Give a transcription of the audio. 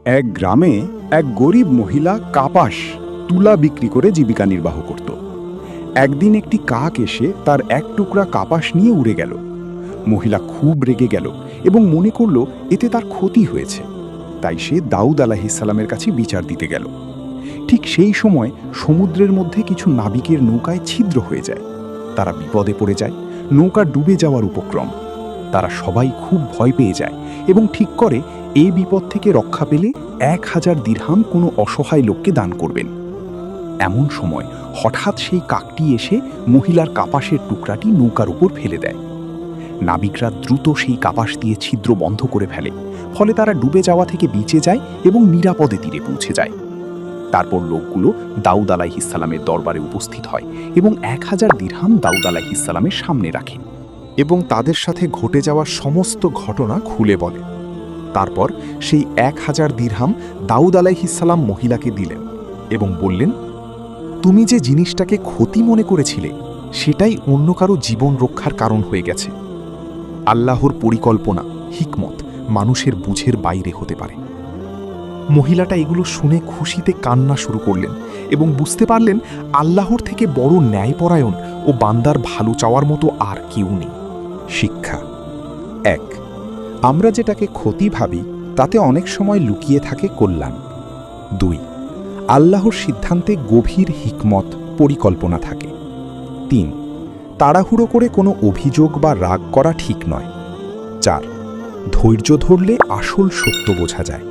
এক গ্রামে এক গরিব মহিলা কাপাস তুলা বিক্রি করে জীবিকা নির্বাহ করত। একদিন একটি কাক এসে তার এক টুকরা কাপাস নিয়ে উড়ে গেল। মহিলা খুব রেগে গেল এবং মনে করল এতে তার ক্ষতি হয়েছে। তাই সে দাউদ আলাইহিসসালামের কাছে বিচার দিতে গেল। ঠিক সেই সময় সমুদ্রের মধ্যে কিছু নাবিকের নৌকায় ছিদ্র হয়ে যায়। তারা বিপদে পড়ে যায়, নৌকা ডুবে যাওয়ার উপক্রম। তারা সবাই খুব ভয় পেয়ে যায় এবং ঠিক করে এই বিপদ থেকে রক্ষা পেলে 1000 দিরহাম কোনো অসহায় লোককে দান করবেন। এমন সময় হঠাৎ সেই কাকটি এসে মহিলার কাপাসের টুকরাটি নৌকার উপর ফেলে দেয়। নাবিকরা দ্রুত সেই কাপাস দিয়ে ছিদ্র বন্ধ করে ফেলে, ফলে তারা ডুবে যাওয়া থেকে বেঁচে যায় এবং নিরাপদে তীরে পৌঁছে যায়। তারপর লোকগুলো দাউদ আলাইহিসসালামের দরবারে উপস্থিত হয় এবং 1000 দিরহাম দাউদ আলাইহিসসালামের সামনে রাখে এবং তাদের সাথে ঘটে যাওয়া সমস্ত ঘটনা খুলে বলে। তারপর সেই 1000 দিরহাম দাউদ আলাইহিসসালাম মহিলাকে দিলেন এবং বললেন, তুমি যে জিনিসটাকে ক্ষতি মনে করেছিলে সেটাই অন্য কারো জীবন রক্ষার কারণ হয়ে গেছে। আল্লাহর পরিকল্পনা, হিকমত মানুষের বুঝের বাইরে হতে পারে। মহিলাটা এগুলো শুনে খুশিতে কান্না শুরু করলেন এবং বুঝতে পারলেন আল্লাহর থেকে বড় ন্যায়পরায়ণ ও বান্দার ভালো চাওয়ার মতো আর কেউ নেই। শিক্ষা 1. আমরা যেটাকে ক্ষতি ভাবি তাতে অনেক সময় লুকিয়ে থাকে কল্যাণ। 2. আল্লাহর সিদ্ধান্তে গভীর হিকমত, পরিকল্পনা থাকে। 3. তাড়াহুড়ো করে কোনো অভিযোগ বা রাগ করা ঠিক নয়। 4. ধৈর্য ধরলে আসল সত্য বোঝা যায়।